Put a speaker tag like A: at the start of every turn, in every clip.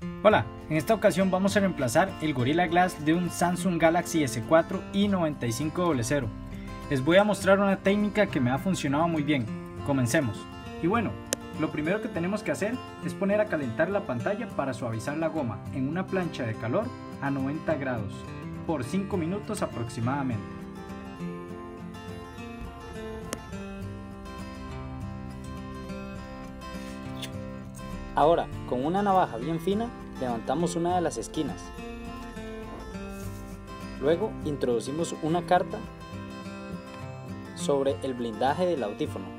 A: Hola, en esta ocasión vamos a reemplazar el Gorilla Glass de un Samsung Galaxy S4 i9500. Les voy a mostrar una técnica que me ha funcionado muy bien. Comencemos. Y bueno, lo primero que tenemos que hacer es poner a calentar la pantalla para suavizar la goma en una plancha de calor a 90 grados por 5 minutos aproximadamente.
B: Ahora, con una navaja bien fina, levantamos una de las esquinas. Luego introducimos una carta sobre el blindaje del audífono.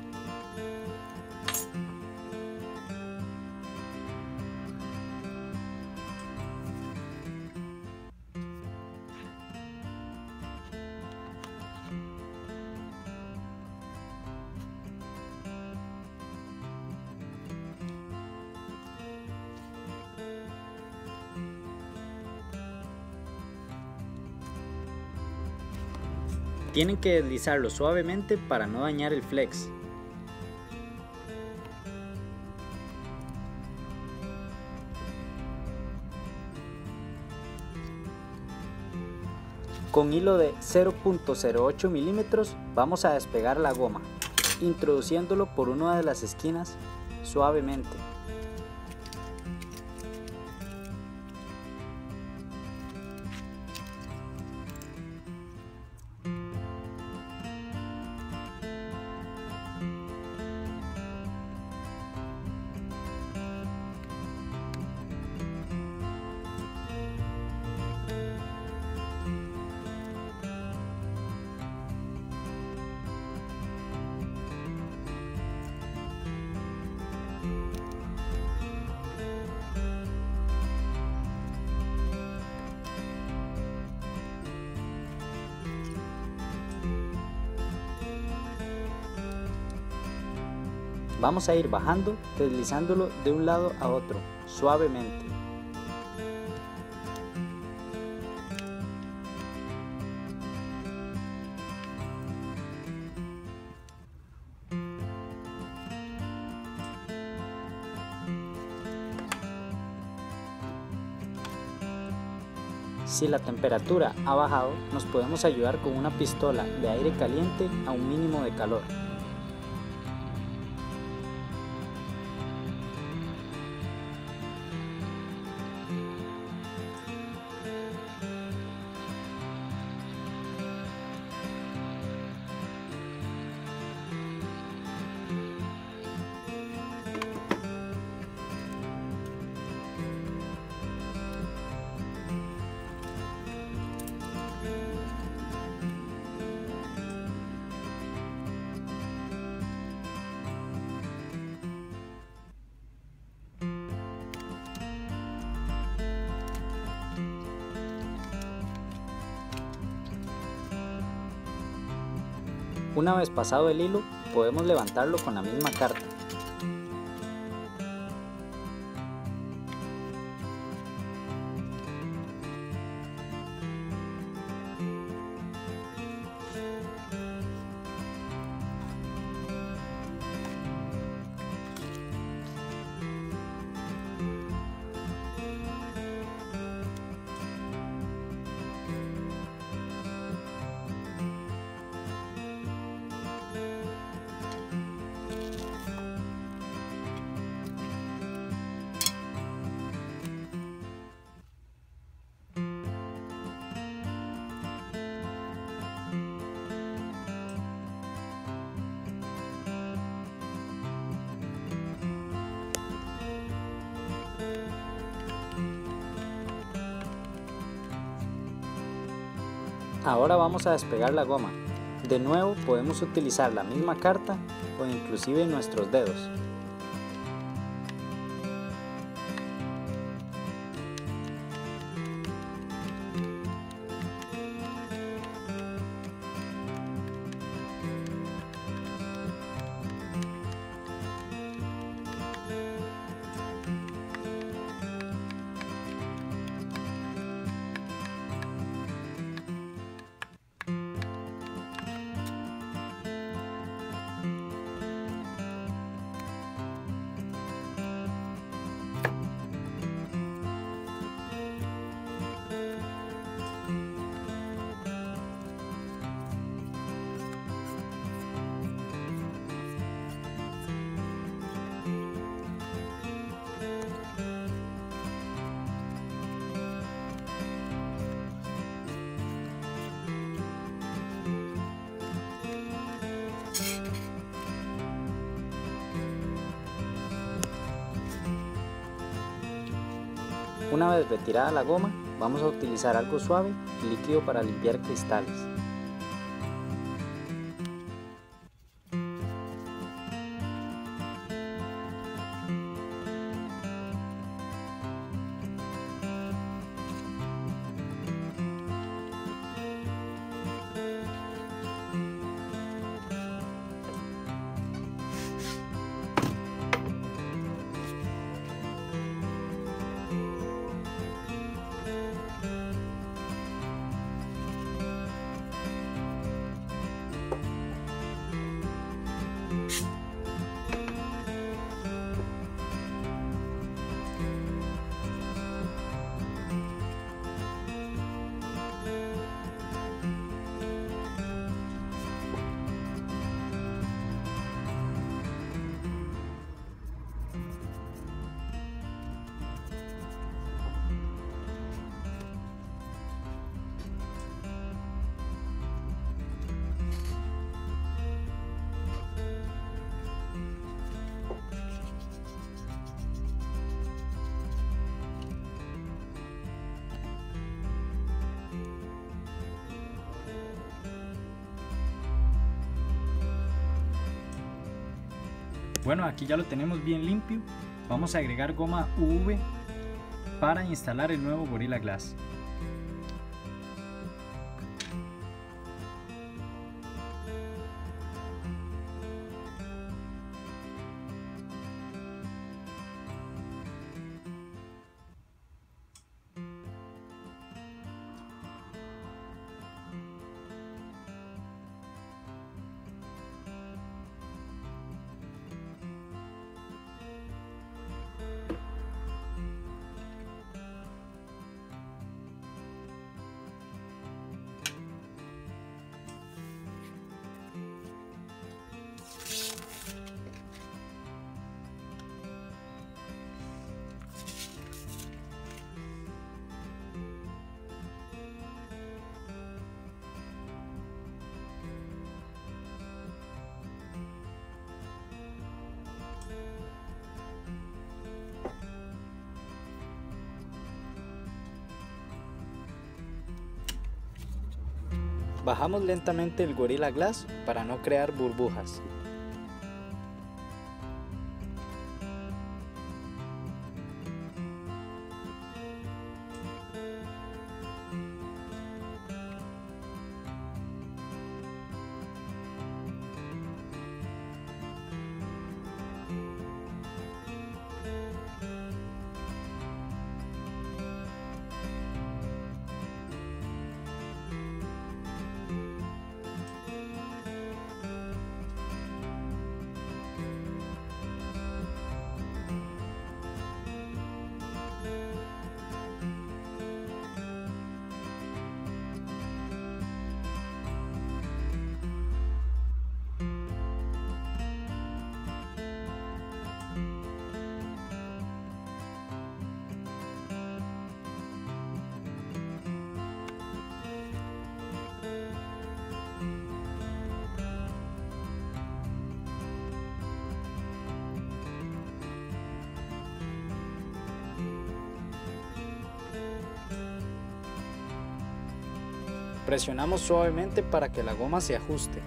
B: Tienen que deslizarlo suavemente para no dañar el flex. Con hilo de 0.08 milímetros vamos a despegar la goma, introduciéndolo por una de las esquinas suavemente. Vamos a ir bajando, deslizándolo de un lado a otro, suavemente. Si la temperatura ha bajado, nos podemos ayudar con una pistola de aire caliente a un mínimo de calor. Una vez pasado el hilo, podemos levantarlo con la misma carta. Ahora vamos a despegar la goma. De nuevo podemos utilizar la misma carta o inclusive nuestros dedos. Una vez retirada la goma, vamos a utilizar algo suave y líquido para limpiar cristales.
A: Bueno, aquí ya lo tenemos bien limpio. Vamos a agregar goma UV para instalar el nuevo Gorilla Glass.
B: Bajamos lentamente el Gorilla Glass para no crear burbujas. Presionamos suavemente para que la goma se ajuste.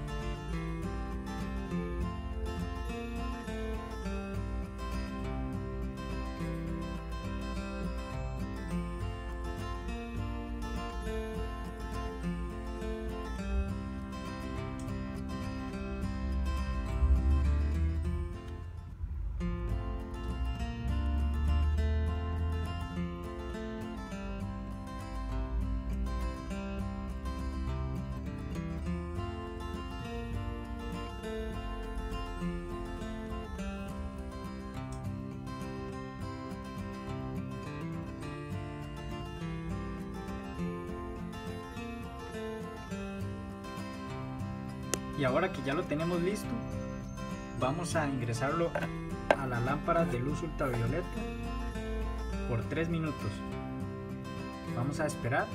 A: Y ahora que ya lo tenemos listo, vamos a ingresarlo a la lámpara de luz ultravioleta por 3 minutos. Vamos a esperar